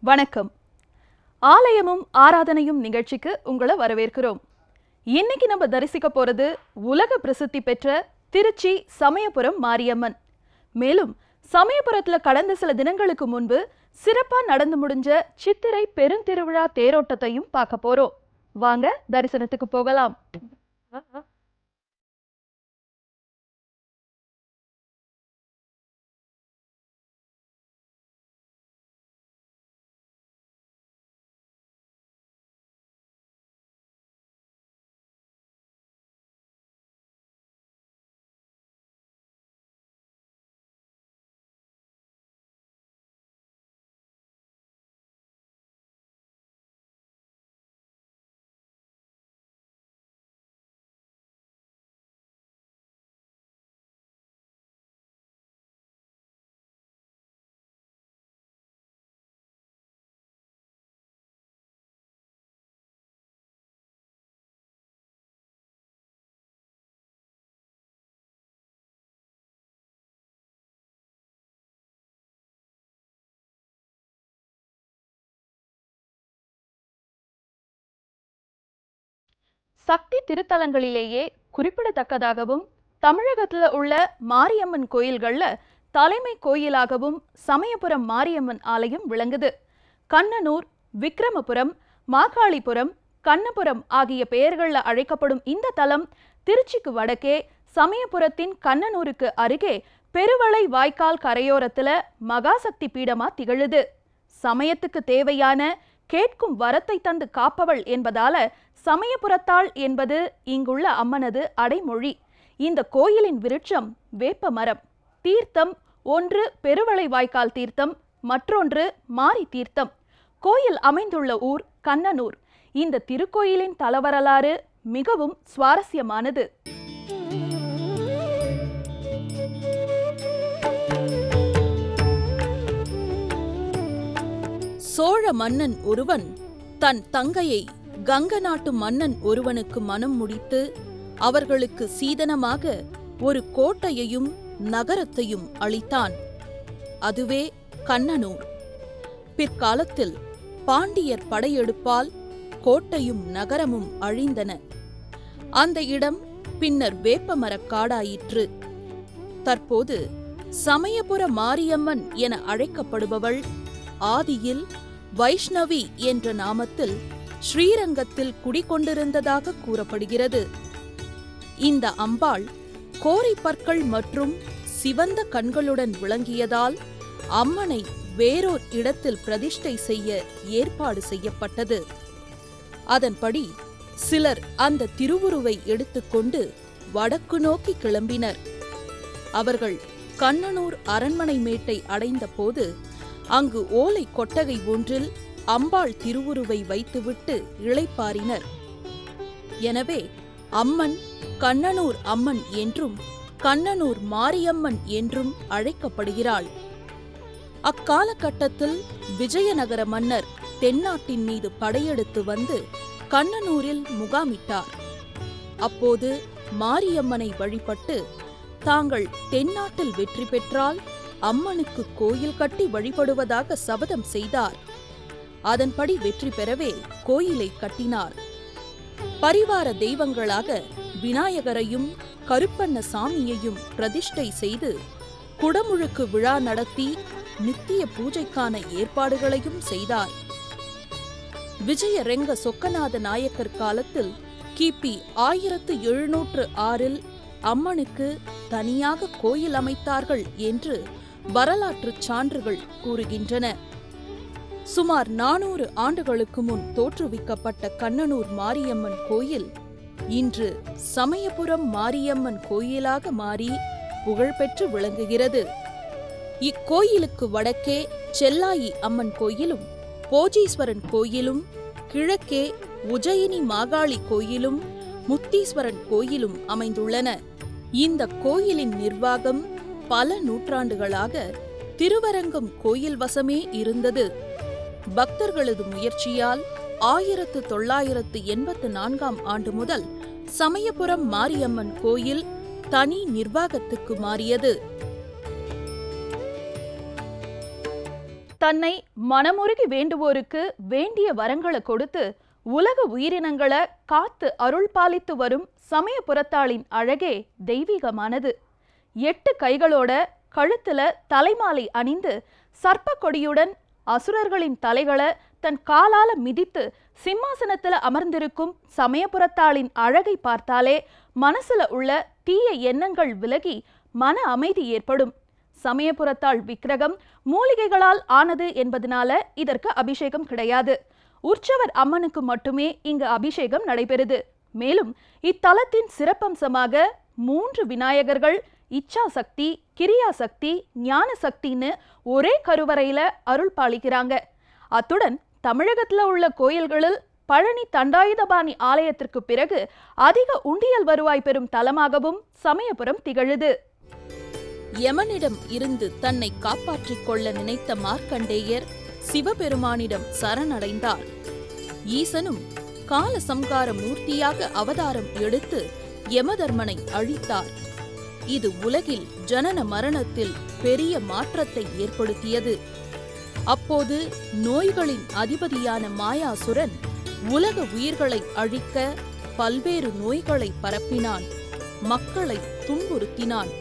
வணக்கம். ஆலயமும் ஆராதனையும் நிகழ்ச்சிக்கு உங்களை வரவேற்கிறோம். இன்னைக்கு நம்ம தரிசிக்க போறது உலக பிரசித்தி பெற்ற திருச்சி சமயபுரம் மாரியம்மன். மேலும் சமயபுரத்துல கடந்த சில தினங்களுக்கு முன்பு சிறப்பா நடந்து முடிஞ்ச சித்திரை பெருந்திருவிழா தேரோட்டத்தையும் பார்க்க போறோம். வாங்க தரிசனத்துக்கு போகலாம். சக்தி திருத்தலங்களிலேயே குறிப்பிடத்தக்கதாகவும் தமிழகத்துல உள்ள மாரியம்மன் கோயில்கள்ல தலைமை கோயிலாகவும் சமயபுரம் மாரியம்மன் ஆலயம் விளங்குது. கண்ணனூர், விக்ரமபுரம், மாகாளிபுரம், கண்ணபுரம் ஆகிய பெயர்கள்ல அழைக்கப்படும் இந்த தலம் திருச்சிக்கு வடக்கே சமயபுரத்தின் கண்ணனூருக்கு அருகே பெருவளை வாய்க்கால் கரையோரத்துல மகாசக்தி பீடமா திகழுது. சமயத்துக்கு தேவையான கேட்கும் வரத்தை தந்து காப்பவள் என்பதால சமயபுரத்தாள் என்பது இங்குள்ள அம்மனது அடைமொழி. இந்த கோயிலின் விருட்சம் வேப்ப மரம். தீர்த்தம் ஒன்று பெருவளை வாய்க்கால் தீர்த்தம், மற்றொன்று மாரி தீர்த்தம். கோயில் அமைந்துள்ள ஊர் கண்ணனூர். இந்த திருக்கோயிலின் தலவரலாறு மிகவும் சுவாரஸ்யமானது. சோழ மன்னன் ஒருவன் தன் தங்கையை கங்க நாட்டு மன்னன் ஒருவனுக்கு மனம் முடித்து அவர்களுக்கு சீதனமாக ஒரு கோட்டையையும் நகரத்தையும் அளித்தான். அதுவே கண்ணனூர். பிற்காலத்தில் பாண்டியர் படையெடுப்பால் கோட்டையும் நகரமும் அழிந்தன. அந்த இடம் பின்னர் வேப்பமரக் காடாயிற்று. தற்போது சமயபுர மாரியம்மன் என அழைக்கப்படுபவள் ஆதியில் வைஷ்ணவி என்ற நாமத்தில் ஸ்ரீரங்கத்தில் குடிகொண்டிருந்ததாக கூறப்படுகிறது. இந்த அம்பாள் கோரை பற்கள் மற்றும் சிவந்த கண்களுடன் விளங்கியதால் அம்மனை வேறோர் இடத்தில் பிரதிஷ்டை செய்ய ஏற்பாடு செய்யப்பட்டது. அதன்படி சிலர் அந்த திருவுருவை எடுத்துக்கொண்டு வடக்கு நோக்கி கிளம்பினர். அவர்கள் கண்ணனூர் அரண்மனை மேட்டை அடைந்த போது அங்கு ஓலை கொட்டகை ஒன்றில் அம்பாள் திருவுருவை வைத்துவிட்டு இளைப்பாறினர். எனவே அம்மன் கண்ணனூர் அம்மன் என்றும் கண்ணனூர் மாரியம்மன் என்றும் அழைக்கப்படுகிறாள். அக்காலகட்டத்தில் விஜயநகர மன்னர் தென்னாட்டின் மீது படையெடுத்து வந்து கண்ணனூரில் முகாமிட்டார். அப்போது மாரியம்மனை வழிபட்டு தாங்கள் தென்னாட்டில் வெற்றி பெற்றால் அம்மனுக்கு கோயில் கட்டி வழிபடுவதாக சபதம் செய்தார். அதன்படி வெற்றி பெறவே கோயிலை கட்டினார். பரிவார தெய்வங்களாக விநாயகரையும் கருப்பண்ண சாமியையும் பிரதிஷ்டை செய்து குடமுழுக்கு விழா நடத்தி நித்திய பூஜைக்கான ஏற்பாடுகளையும் செய்தார். விஜயரெங்க சொக்கநாத நாயக்கர் காலத்தில் கிபி 1706 அம்மனுக்கு தனியாக கோயில் அமைத்தார்கள் என்று வரலாற்றுச் சான்றுகள் கூறுகின்றன. சுமார் 400 ஆண்டுகளுக்கு முன் தோற்றுவிக்கப்பட்ட கண்ணனூர் மாரியம்மன் கோயில் இன்று சமயபுரம் மாரியம்மன் கோயிலாக மாறி புகழ்பெற்று விளங்குகிறது. இக்கோயிலுக்கு வடக்கே செல்லாயி அம்மன் கோயிலும் போஜீஸ்வரன் கோயிலும், கிழக்கே உஜயினி மாகாளி கோயிலும் முத்தீஸ்வரன் கோயிலும் அமைந்துள்ளன. இந்த கோயிலின் நிர்வாகம் பல நூற்றாண்டுகளாக திருவரங்கம் கோயில் வசமே இருந்தது. பக்தர்களது முயற்சியால் 1984 ஆண்டு முதல் சமயபுரம் மாரியம்மன் கோயில் தனி நிர்வாகத்துக்கு மாறியது. தன்னை மனமுருகி வேண்டுவோருக்கு வேண்டிய வரங்களை கொடுத்து உலக உயிரினங்களை காத்து அருள் பாலித்து வரும் சமயபுரத்தாளின் அழகே தெய்வீகமானது. 8 கைகளோட கழுத்துல தலைமாலை அணிந்து சர்ப்ப கொடியுடன் அசுரர்களின் தலைகளை தன் காலால மிதித்து சிம்மாசனத்துல அமர்ந்திருக்கும் சமயபுரத்தாளின் அழகை பார்த்தாலே மனசுல உள்ள தீய எண்ணங்கள் விலகி மன அமைதி ஏற்படும். சமயபுரத்தாள் விக்கிரகம் மூலிகைகளால் ஆனது என்பதனால இதற்கு அபிஷேகம் கிடையாது. உற்சவர் அம்மனுக்கு மட்டுமே இங்கு அபிஷேகம் நடைபெறுது. மேலும் இத்தலத்தின் சிறப்பம்சமாக 3 விநாயகர்கள் இச்சா சக்தி, கிரியா சக்தி, ஞான சக்தின்னு ஒரே கருவறையில அருள் பாலிக்கிறாங்க. அத்துடன் தமிழகத்துல உள்ள கோயில்களில் பழனி தண்டாயுதபாணி ஆலயத்திற்கு பிறகு அதிக உண்டியல் வருவாய் பெறும் தலமாகவும் சமயபுரம் திகழுது. யமனிடம் இருந்து தன்னை காப்பாற்றிக் கொள்ள நினைத்த மார்க்கண்டேயர் சிவபெருமானிடம் சரணடைந்தார். ஈசனும் கால சம்கார மூர்த்தியாக அவதாரம் எடுத்து யமதர்மனை அழித்தார். இது உலகில் ஜனன மரணத்தில் பெரிய மாற்றத்தை ஏற்படுத்தியது. அப்போது நோய்களின் அதிபதியான மாயாசுரன் உலக உயிர்களை அழிக்க பல்வேறு நோய்களை பரப்பினான், மக்களை துன்புறுத்தினான்.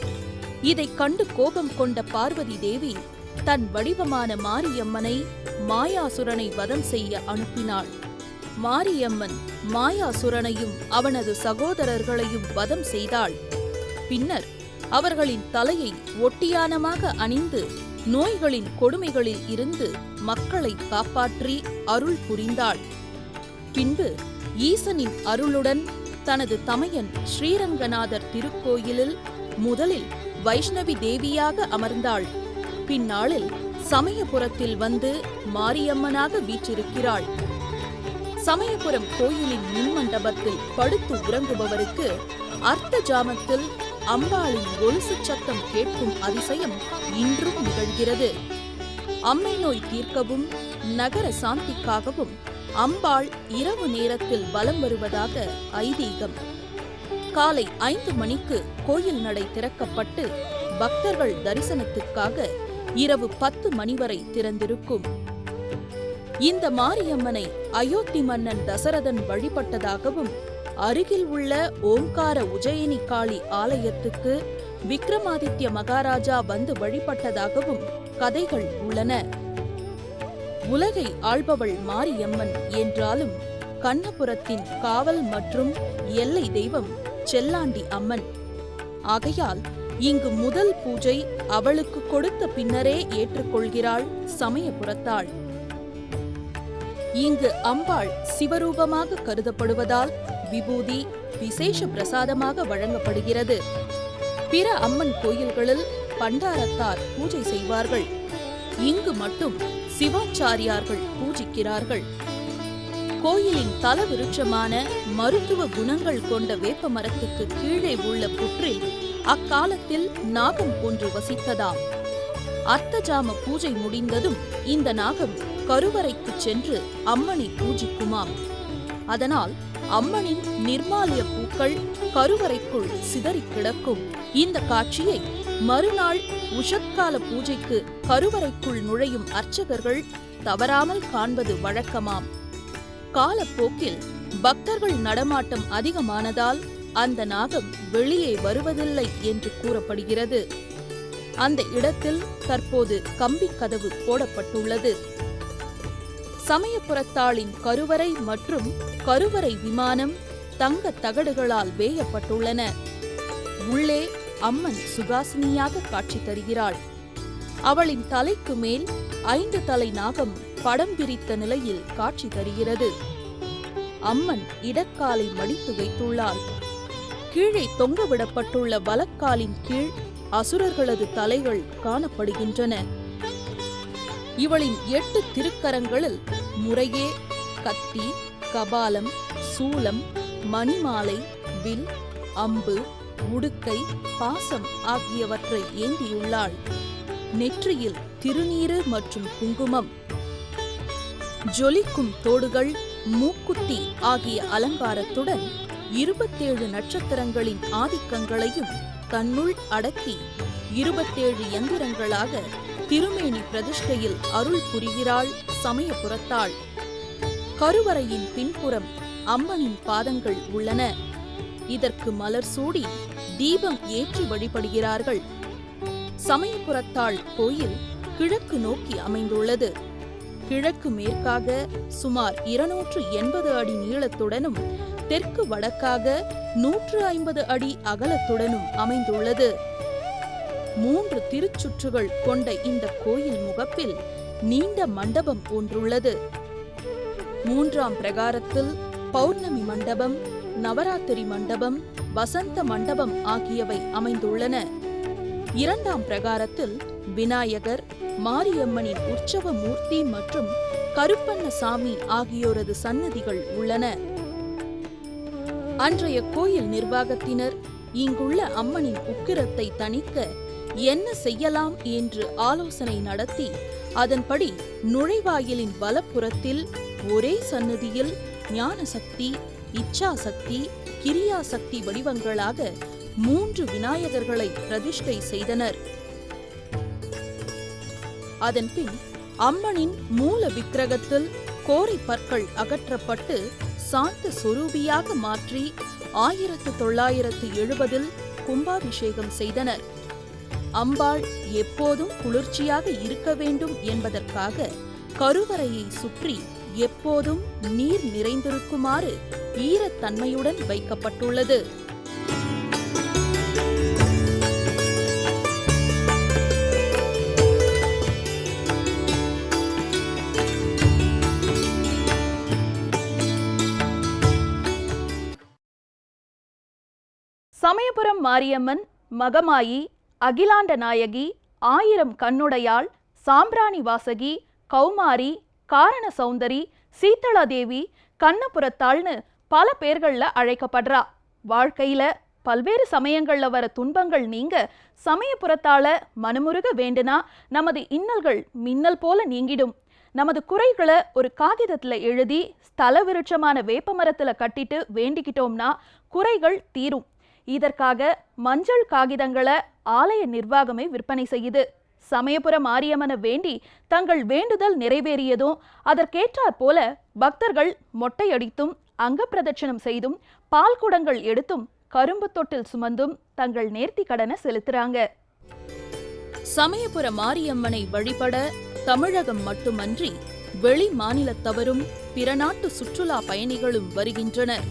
இதைக் கண்டு கோபம் கொண்ட பார்வதி தேவி தன் வடிவமான மாரியம்மனை மாயாசுரனை வதம் செய்ய அனுப்பினாள். மாரியம்மன் மாயாசுரனையும் அவனது சகோதரர்களையும் வதம் செய்தாள். பின்னர் அவர்களின் தலையை ஒட்டியானமாக அணிந்து நோய்களின் கொடுமைகளில் இருந்து மக்களை காப்பாற்றி அருள் புரிந்தாள். பின்பு ஈசனின் அருளுடன் தனது தமையன் ஸ்ரீரங்கநாதர் திருக்கோயிலில் முதலில் வைஷ்ணவி தேவியாக அமர்ந்தாள். பின்னாளில் சமயபுரத்தில் வந்து மாரியம்மனாக வீற்றிருக்கிறாள். சமயபுரம் கோயிலின் முன்மண்டபத்தில் படுத்து உறங்குபவருக்கு அர்த்த ஜாமத்தில் அம்பாளின் கொலுசு சத்தம் கேட்கும் அதிசயம் இன்றும் நிகழ்கிறது. அம்மை நோய் தீர்க்கவும் நகர சாந்திக்காகவும் அம்பாள் இரவு நேரத்தில் வலம் வருவதாக ஐதீகம். காலை 5 மணிக்கு கோயில் நடை திறக்கப்பட்டு பக்தர்கள் தரிசனத்துக்காக இரவு 10 மணி வரை திறந்திருக்கும். இந்த மாரியம்மனை அயோத்தி மன்னன் தசரதன் வழிபட்டதாகவும் அருகில் உள்ள ஓம்கார உஜயினி காளி ஆலயத்துக்கு விக்ரமாதித்ய மகாராஜா வந்து வழிபட்டதாகவும் கதைகள் உள்ளன. உலகை ஆள்பவள் மாரியம்மன் என்றாலும் கண்ணபுரத்தின் காவல் மற்றும் எல்லை தெய்வம் செல்லாண்டி அம்மன். ஆகையால் இங்கு முதல் பூஜை அவளுக்கு கொடுத்த பின்னரே ஏற்றுக்கொள்கிறாள் சமயபுரத்தாள். இங்கு அம்பாள் சிவரூபமாக கருதப்படுவதால் விபூதி விசேஷ பிரசாதமாக வழங்கப்படுகிறது. பிற அம்மன் கோயில்களில் பண்டாரத்தார் பூஜை செய்வார்கள். இங்கு மட்டும் சிவாச்சாரியார்கள் பூஜிக்கிறார்கள். கோயிலின் தல விருட்சமான மருத்துவ குணங்கள் கொண்ட வேப்ப மரத்துக்கு கீழே உள்ள புற்றில் அக்காலத்தில் நாகம் ஒன்று வசித்ததாம். அர்த்தஜாம பூஜை முடிந்ததும் இந்த நாகம் கருவறைக்கு சென்று அம்மனை பூஜிக்குமாம். அதனால் அம்மனின் நிர்மாலிய பூக்கள் கருவறைக்குள் சிதறி கிடக்கும். இந்த காட்சியை மறுநாள் உஷத்கால பூஜைக்கு கருவறைக்குள் நுழையும் அர்ச்சகர்கள் தவறாமல் காண்பது வழக்கமாம். காலப்போக்கில் பக்தர்கள் நடமாட்டம் அதிகமானதால் அந்த நாகம் வெளியே வருவதில்லை என்று கூறப்படுகிறது. அந்த இடத்தில் தற்போது கம்பி கதவு போடப்பட்டுள்ளது. சமயபுரத்தாளின் கருவறை மற்றும் கருவறை விமானம் தங்க தகடுகளால் வேயப்பட்டுள்ளன. உள்ளே அம்மன் சுகாசினியாக காட்சி தருகிறாள். அவளின் தலைக்கு மேல் 5 தலை நாகம் படம் பிரித்த நிலையில் காட்சி தருகிறது. அம்மன் இடக்காலை மடித்து வைத்துள்ளாள். கீழே தொங்கவிடப்பட்டுள்ள வலக்காலின் கீழ் அசுரர்களது தலைகள் காணப்படுகின்றன. இவளின் 8 திருக்கரங்களில் முறையே கத்தி, கபாலம், சூலம், மணிமாலை, வில், அம்பு, உடுக்கை, பாசம் ஆகியவற்றை ஏந்தியுள்ளாள். நெற்றியில் திருநீறு மற்றும் குங்குமம், ஜொலிக்கும் தோடுகள், மூக்குத்தி ஆகிய அலங்காரத்துடன் 27 நட்சத்திரங்களின் ஆதிக்கங்களையும் தன்னுள் அடக்கி 27 யந்திரங்களாக திருமேனி பிரதிஷ்டையில் அருள் புரிகிறாள் சமயபுரத்தாள். கருவறையின் பின்புறம் அம்மனின் பாதங்கள் உள்ளன. இதற்கு மலர் சூடி தீபம் ஏற்றி வழிபடுகிறார்கள். சமயபுரத்தாள் கோயில் கிழக்கு நோக்கி அமைந்துள்ளது. கிழக்கு மேற்காக சுமார் 280 அடி நீளத்துடனும் தெற்கு வடக்காக 150 அடி அகலத்துடனும் அமைந்துள்ளது. 3 திருச்சுற்றுகள் கொண்ட இந்த கோயில் முகப்பில் நீண்ட மண்டபம் ஒன்றுள்ளது. 3ஆம் பிரகாரத்தில் பௌர்ணமி மண்டபம், நவராத்திரி மண்டபம், வசந்த மண்டபம் ஆகியவை அமைந்துள்ளன. 2ஆம் பிரகாரத்தில் விநாயகர், மாரியம்மனின் உற்சவ மூர்த்தி மற்றும் கருப்பண்ணசாமி ஆகியோரது சன்னதிகள் உள்ளன. அன்றைய கோயில் நிர்வாகத்தினர் இங்குள்ள அம்மனின் உக்கிரத்தை தணிக்க என்ன செய்யலாம் என்று ஆலோசனை நடத்தி அதன்படி நுழைவாயிலின் வலப்புறத்தில் ஒரே சன்னதியில் ஞானசக்தி, இச்சாசக்தி, கிரியாசக்தி வடிவங்களாக 3 விநாயகர்களை பிரதிஷ்டை செய்தனர். அதன்பின் அம்மனின் மூல விக்கிரகத்தில் கோரை பற்கள் அகற்றப்பட்டு சாந்த சொரூபியாக மாற்றி 1970 கும்பாபிஷேகம் செய்தனர். அம்பாள் எப்போதும் குளிர்ச்சியாக இருக்க வேண்டும் என்பதற்காக கருவறையை சுற்றி எப்போதும் நீர் நிறைந்திருக்குமாறு ஈரத்தன்மையுடன் வைக்கப்பட்டுள்ளது. சமயபுரம் மாரியம்மன் மகமாயி, அகிலாண்ட நாயகி, 1000 கண்ணுடையாள், சாம்பிராணி வாசகி, கௌமாரி, காரண சௌந்தரி, சீத்தளாதேவி, கண்ணபுரத்தாள்னு பல பேர்கள்ல அழைக்கப்படுறா. வாழ்க்கையில பல்வேறு சமயங்கள்ல வர துன்பங்கள் நீங்க சமயபுரத்தால மனமுருக வேண்டுனா நமது இன்னல்கள் மின்னல் போல நீங்கிடும். நமது குறைகளை ஒரு காகிதத்துல எழுதி ஸ்தல விருட்சமான வேப்பமரத்துல கட்டிட்டு வேண்டிக்கிட்டோம்னா குறைகள் தீரும். இதற்காக மஞ்சள் காகிதங்களை ஆலய நிர்வாகமே விற்பனை செய்யுது. சமயபுரம் மாரியம்மனை வேண்டி தங்கள் வேண்டுதல் நிறைவேறியதும் அதற்கேற்றாற் போல பக்தர்கள் மொட்டையடித்தும் அங்க பிரதட்சணம் செய்தும் பால் குடங்கள் எடுத்தும் கரும்பு தொட்டில் சுமந்தும் தங்கள் நேர்த்தி கடனை செலுத்துறாங்க. சமயபுர மாரியம்மனை வழிபட தமிழகம் மட்டுமன்றி வெளி மாநிலத்தவரும் பிற நாட்டு சுற்றுலா பயணிகளும் வருகின்றனர்.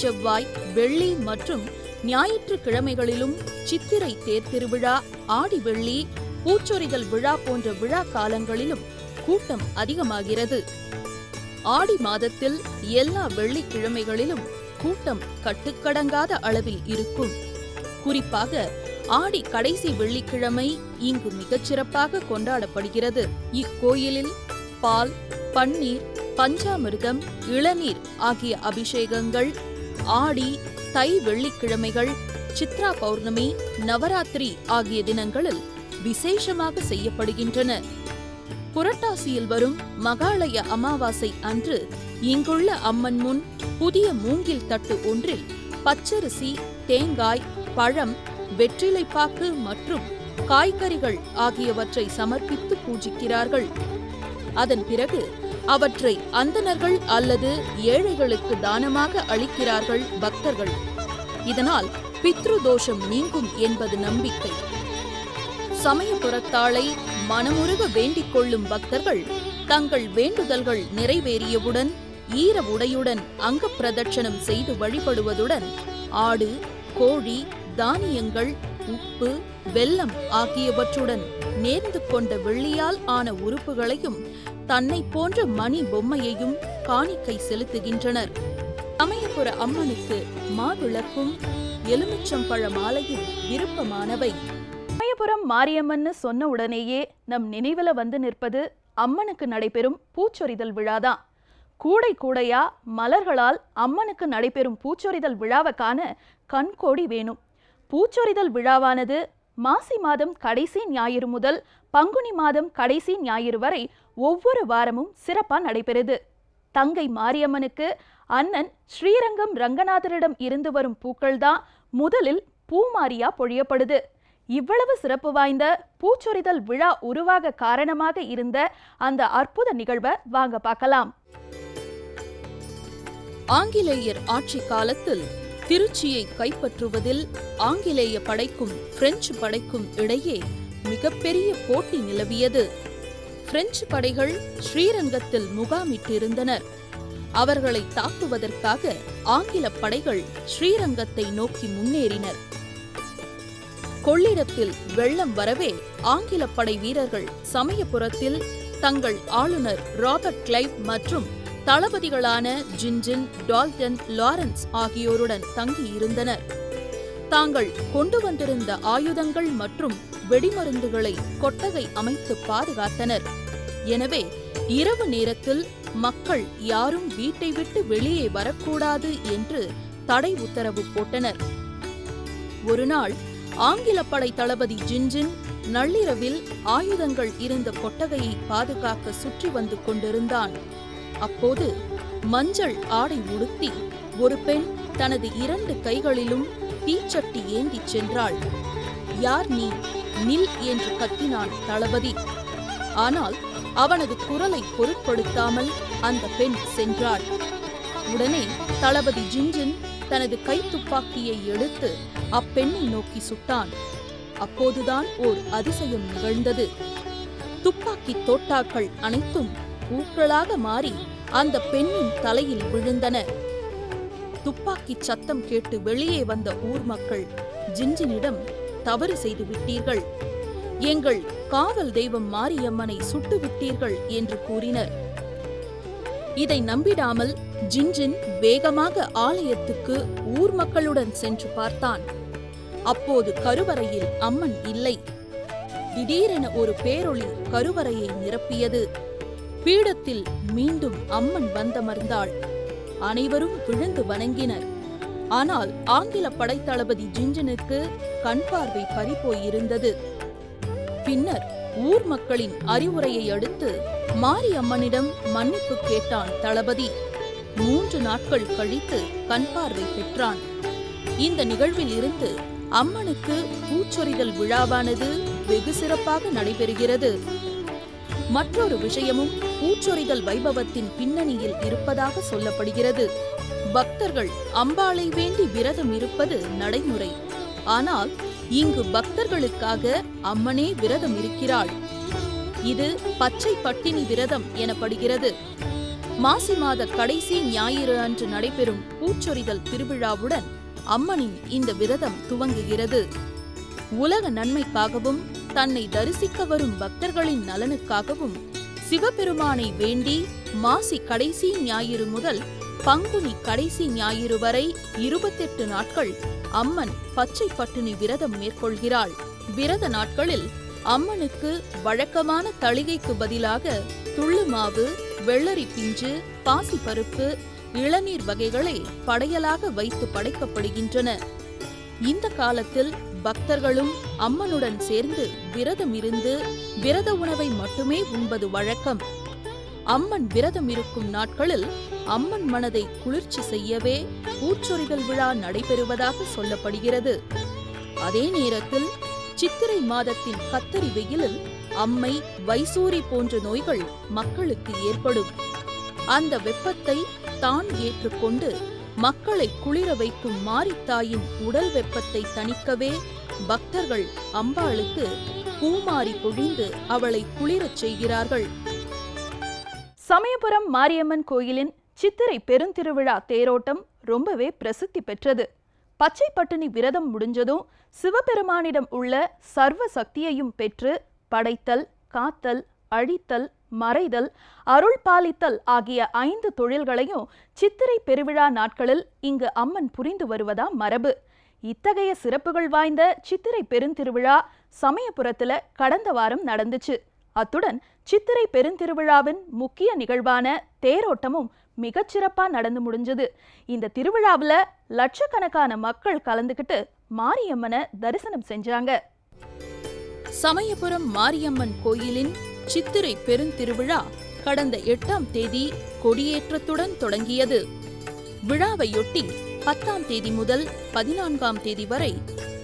செவ்வாய், வெள்ளி மற்றும் ஞாயிற்றுக்கிழமைகளிலும் சித்திரை தேர் திருவிழா, ஆடி வெள்ளி, பூச்சொரிதல் விழா போன்ற விழா காலங்களிலும் கூட்டம் அதிகமாகிறது. ஆடி மாதத்தில் எல்லா வெள்ளிக்கிழமைகளிலும் கூட்டம் கட்டுக்கடங்காத அளவில் இருக்கும். குறிப்பாக ஆடி கடைசி வெள்ளிக்கிழமை இங்கு மிகச்சிறப்பாக கொண்டாடப்படுகிறது. இக்கோயிலில் பால், பன்னீர், பஞ்சாமிர்தம், இளநீர் ஆகிய அபிஷேகங்கள் ஆடி, தை வெள்ளிக்கிழமைகள், சித்ரா பௌர்ணமி, நவராத்திரி ஆகிய தினங்களில் விசேஷமாக செய்யப்படுகின்றன. புரட்டாசியில் வரும் மகாலய அமாவாசை அன்று இங்குள்ள அம்மன் முன் புதிய மூங்கில் தட்டு ஒன்றில் பச்சரிசி, தேங்காய், பழம், வெற்றிலைப்பாக்கு மற்றும் காய்கறிகள் ஆகியவற்றை சமர்ப்பித்து பூஜிக்கிறார்கள். அதன் பிறகு அவற்றை அந்தணர்கள் அல்லது ஏழைகளுக்கு தானமாக அளிக்கிறார்கள் பக்தர்கள். இதனால் பித்ரு தோஷம் நீங்கும் என்பது நம்பிக்கை. சமயபுரத்தாளை மனமுருக வேண்டிக் கொள்ளும் பக்தர்கள் தங்கள் வேண்டுதல்கள் நிறைவேறியவுடன் ஈர உடையுடன் அங்க பிரதட்சணம் செய்து வழிபடுவதுடன் ஆடு, கோழி, தானியங்கள், உப்பு, வெல்லம் ஆகியவற்றுடன் நேர்ந்து கொண்ட வெள்ளியால் ஆன உறுப்புகளையும் தன்னை போன்ற மணி பொம்மையையும் காணிக்கை செலுத்துகின்றனர். சமயபுர அம்மனுக்கு மாவிளக்கும் எலுமிச்சம்பழ மாலையும் விருப்பமானவை. சமயபுரம் மாரியம்மன்னு சொன்ன உடனேயே நம் நினைவுல வந்து நிற்பது அம்மனுக்கு நடைபெறும் பூச்சொரிதல் விழாதான். கூடை கூடையா மலர்களால் அம்மனுக்கு நடைபெறும் பூச்சொரிதல் விழாவை காண கண்கோடி வேணும். பூச்சொரிதல் விழாவானது மாசி மாதம் கடைசி ஞாயிறு முதல் பங்குனி மாதம் கடைசி ஞாயிறு வரை ஒவ்வொரு வாரமும் சிறப்பா நடைபெறுது. தங்கை மாரியம்மனுக்கு அண்ணன் ஸ்ரீரங்கம் ரங்கநாதரிடம் இருந்து வரும் பூக்கள் தான் முதலில் பூமாரியா பொழியப்படுது. இவ்வளவு சிறப்பு வாய்ந்த பூச்சொரிதல் விழா உருவாக காரணமாக இருந்த அந்த அற்புத நிகழ்வை வாங்க பார்க்கலாம். ஆங்கிலேயர் ஆட்சி காலத்தில் திருச்சியை கைப்பற்றுவதில் ஆங்கிலேய படைக்கும் பிரெஞ்சு படைக்கும் இடையே மிகப்பெரிய போட்டி நிலவியது. பிரெஞ்சு படைகள் ஸ்ரீரங்கத்தில் முகாமிட்டிருந்தனர். அவர்களை தாக்குவதற்காக ஆங்கில படைகள் ஸ்ரீரங்கத்தை நோக்கி முன்னேறினர். கொள்ளிடத்தில் வெள்ளம் வரவே ஆங்கில படை வீரர்கள் சமயபுரத்தில் தங்கள் ஆளுநர் ராபர்ட் கிளைவ் மற்றும் தளபதிகளான ஜின்ஜின், டால்டன், லாரன்ஸ் ஆகியோருடன் தங்கியிருந்தனர். தாங்கள் கொண்டு வந்திருந்த ஆயுதங்கள் மற்றும் வெடிமருந்துகளை கொட்டகை அமைத்து பாதுகாத்தனர். எனவே இரவு நேரத்தில் மக்கள் யாரும் வீட்டை விட்டு வெளியே வரக்கூடாது என்று தடை உத்தரவு போட்டனர். ஒருநாள் ஆங்கில படை தளபதி ஜின்ஜின் நள்ளிரவில் ஆயுதங்கள் இருந்த கொட்டகையை பாதுகாக்க சுற்றி வந்து கொண்டிருந்தான். அப்போது மஞ்சள் ஆடை உடுத்தி ஒரு பெண் தனது 2 கைகளிலும் தீச்சட்டி ஏந்திச் சென்றாள். யார் நீ? நில் என்று கத்தினான் தளபதி. ஆனால் அவனது குரலை பொருட்படுத்தாமல் அந்த பெண் சென்றாள். உடனே தளபதி ஜின்ஜின் தனது கைத்துப்பாக்கியை எடுத்து அப்பெண்ணை நோக்கி சுட்டான். அப்போதுதான் ஓர் அதிசயம் நிகழ்ந்தது. துப்பாக்கி தோட்டாக்கள் அனைத்தும் பூக்களாக மாறி அந்த பெண்ணின் தலையில் விழுந்தன. துப்பாக்கி சத்தம் கேட்டு வெளியே வந்த ஊர் மக்கள் ஜின்ஜினிடம், தவறு செய்து விட்டீர்கள், எங்கள் காவல் தெய்வம் மாரியம்மனை சுட்டு விட்டீர்கள் என்று கூறினர். இதை நம்பிடாமல் ஜின்ஜின் வேகமாக ஆலயத்துக்கு ஊர் மக்களுடன் சென்று பார்த்தான். அப்போது கருவறையில் அம்மன் இல்லை. திடீரென ஒரு பேரொளி கருவறையை நிரப்பியது. பீடத்தில் மீண்டும் அம்மன் வந்தமர்ந்தாள். அனைவரும் விழுந்து வணங்கினர். ஆனால் ஆங்கில படைத்தளபதி ஜின்ஜினுக்கு கண் பார்வை பறிபோயிருந்தது. பின்னர் ஊர் மக்களின் அறிவுரையை அடுத்து மாரியம்மனிடம் மன்னிப்பு கேட்டான் தளபதி. 3 நாட்கள் கழித்து கண் பார்வை பெற்றான். இந்த நிகழ்வில் இருந்து அம்மனுக்கு பூச்சொரிதல் விழாவானது வெகு சிறப்பாக நடைபெறுகிறது. மற்றொரு விஷயமும் பூச்சொரிதல் வைபவத்தின் பின்னணியில் இருப்பதாக சொல்லப்படுகிறது. பக்தர்கள் அம்பாளை வேண்டி விரதம் இருப்பது நடைமுறை. ஆனால் இங்கு பக்தர்களுக்காக அம்மனே விரதம் இருக்கிறாள். இது பச்சை பட்டினி விரதம் எனப்படுகிறது. மாசி மாத கடைசி ஞாயிறு அன்று நடைபெறும் பூச்சொரிதல் திருவிழாவுடன் அம்மனின் இந்த விரதம் துவங்குகிறது. உலக நன்மைக்காகவும் தன்னை தரிசிக்க வரும் பக்தர்களின் நலனுக்காகவும் சிவபெருமானை வேண்டி மாசி கடைசி ஞாயிறு முதல் பங்குனி கடைசி ஞாயிறு வரை 28 நாட்கள் அம்மன் பச்சை பட்டினி விரதம் மேற்கொள்கிறாள். விரத நாட்களில் அம்மனுக்கு வழக்கமான தளிகைக்கு பதிலாக துள்ளு மாவு, வெள்ளரி பிஞ்சு, பாசிப்பருப்பு, இளநீர் வகைகளை படையலாக வைத்து படைக்கப்படுகின்றன. இந்த காலத்தில் பக்தர்களும் அம்மனுடன் சேர்ந்து விரதம் இருந்து விரத உணவை மட்டுமே உண்பது வழக்கம். அம்மன் விரதம் இருக்கும் நாட்களில் அம்மன் மனதை குளிர்ச்சி செய்யவே பூச்சொரிதல் விழா நடைபெறுவதாக சொல்லப்படுகிறது. அதே நேரத்தில் சித்திரை மாதத்தின் கத்தரி வெயிலில் அம்மை, வைசூரி போன்ற நோய்கள் மக்களுக்கு ஏற்படும். அந்த வெப்பத்தை தான் ஏற்றுக்கொண்டு மக்களை குளிர வைக்கும் மாரித்தாயின் உடல் வெப்பத்தை தணிக்கவே பக்தர்கள் அம்பாளுக்கு பூமாரி பொழிந்து அவளை குளிரச் செய்கிறார்கள். சமயபுரம் மாரியம்மன் கோயிலின் சித்திரை பெருந்திருவிழா தேரோட்டம் ரொம்பவே பிரசித்தி பெற்றது. பச்சை பட்டினி விரதம் முடிஞ்சதும் சிவபெருமானிடம் உள்ள சர்வ சக்தியையும் பெற்று படைத்தல், காத்தல், அழித்தல், மறைதல், அருள் பாலித்தல் ஆகிய 5 தொழில்களையும் சித்திரை பெருவிழா நாட்களில் இங்கு அம்மன் புரிந்து வருவதா மரபு. இத்தகைய சிறப்புகள் வாய்ந்த சித்திரை பெருந்திருவிழா சமயபுரத்துல கடந்த வாரம் நடந்துச்சு. அத்துடன் சித்திரை பெருந்திருவிழாவின் முக்கிய நிகழ்வான தேரோட்டமும் மிகச்சிறப்பா நடந்து முடிஞ்சது. இந்த திருவிழாவில் லட்சக்கணக்கான மக்கள் கலந்துகிட்டு மாரியம்மனை தரிசனம் செஞ்சாங்க. சமயபுரம் மாரியம்மன் கோயிலின் சித்திரை பெருந்திருவிழா கடந்த 8ஆம் தேதி கொடியேற்றத்துடன் தொடங்கியது. விழாவையொட்டி 10ஆம் தேதி முதல் 14ஆம் தேதி வரை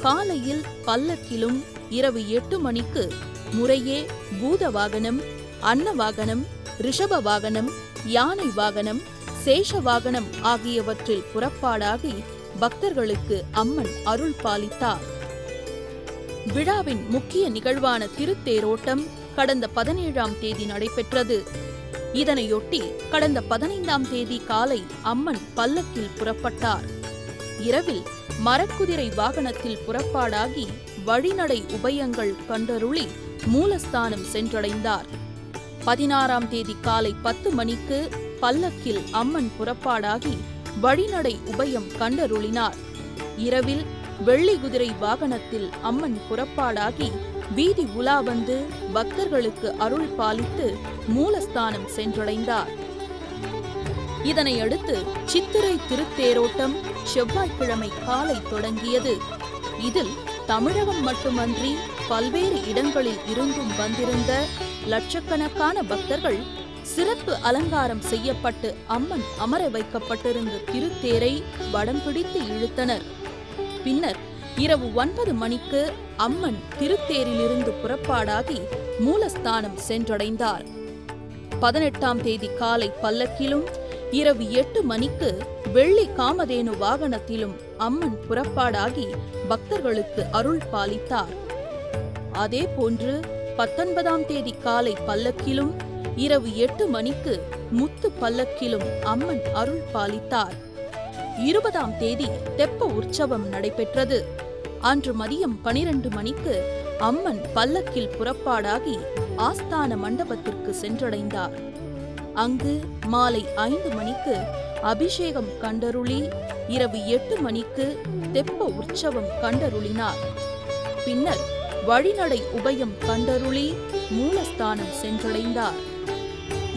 காலையில் பல்லக்கிலும் இரவு 8 மணிக்கு முறையே பூத வாகனம், அன்ன வாகனம், ரிஷப வாகனம், யானை வாகனம், சேஷ வாகனம் ஆகியவற்றில் புறப்பாடாகி பக்தர்களுக்கு அம்மன் அருள் பாலித்தார். விழாவின் முக்கிய நிகழ்வான திருத்தேரோட்டம் கடந்த 17ஆம் தேதி நடைபெற்றது. இதனையொட்டி கடந்த 15ஆம் தேதி காலை அம்மன் பல்லக்கில் புறப்பட்டார். இரவில் மரக்குதிரை வாகனத்தில் புறப்பாடாகி வழிநடை உபயங்கள் கண்டருளி மூலஸ்தானம் சென்றடைந்தார். 16ஆம் தேதி காலை 10 மணிக்கு பல்லக்கில் அம்மன் புறப்பாடாகி வழிநடை உபயம் கண்டருளினார். இரவில் வெள்ளி குதிரை வாகனத்தில் அம்மன் புறப்பாடாகி வீதி உலா வந்து பக்தர்களுக்கு அருள் பாலித்து மூலஸ்தானம் சென்றடைந்தார். இதனையடுத்து சித்திரை திருத்தேரோட்டம் செவ்வாய்க்கிழமை காலை தொடங்கியது. இதில் தமிழகம் மட்டுமன்றி பல்வேறு இடங்களில் இருந்தும் வந்திருந்த லட்சக்கணக்கான பக்தர்கள் சிறப்பு அலங்காரம் செய்யப்பட்டு அம்மன் அமர வைக்கப்பட்டிருந்த திருத்தேரை வடம் பிடித்து இழுத்தனர். பின்னர் இரவு 9 மணிக்கு அம்மன் திருத்தேரிலிருந்து புறப்பாடாகி மூலஸ்தானம் சென்றடைந்தார். 18ஆம் தேதி காலை பல்லக்கிலும் இரவு 8 மணிக்கு வெள்ளி காமதேனு வாகனத்திலும் அம்மன் புறப்பாடாகி பக்தர்களுக்கு அருள் பாலித்தார். அதேபோன்று 19ஆம் தேதி காலை பல்லக்கிலும் இரவு 8 மணிக்கு முத்து பல்லக்கிலும் அம்மன் அருள் பாலித்தார். 20ஆம் தேதி தெப்ப உற்சவம் நடைபெற்றது. அன்று மதியம் 12 மணிக்கு அம்மன் பல்லக்கில் புறப்பாடாகி ஆஸ்தான மண்டபத்திற்கு சென்றடைந்தார். அங்கு மாலை 5 மணிக்கு அபிஷேகம் கண்டருளி இரவு 8 மணிக்கு தெப்ப உற்சவம் கண்டருளினார். பின்னர் வழிநடை உபயம் கண்டருளி மூலஸ்தானம் சென்றடைந்தார்.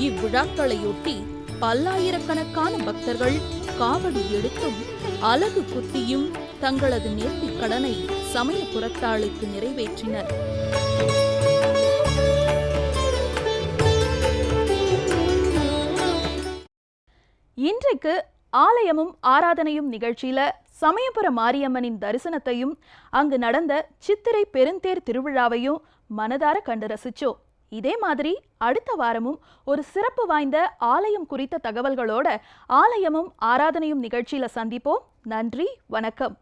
இவ்விழாக்களையொட்டி பல்லாயிரக்கணக்கான பக்தர்கள் காவடி எடுத்தும் அலகு குத்தியும் தங்களது நேர்த்திக் கடனை சமயபுரத்தாளுக்கு நிறைவேற்றினர். இன்றைக்கு ஆலயமும் ஆராதனையும் நிகழ்ச்சியில சமயபுர மாரியம்மனின் தரிசனத்தையும் அங்கு நடந்த சித்திரை பெருந்தேர் திருவிழாவையும் மனதார கண்டு ரசிச்சோம். இதே மாதிரி அடுத்த வாரமும் ஒரு சிறப்பு வாய்ந்த ஆலயம் குறித்த தகவல்களோட ஆலயமும் ஆராதனையும் நிகழ்ச்சியில சந்திப்போம். நன்றி, வணக்கம்.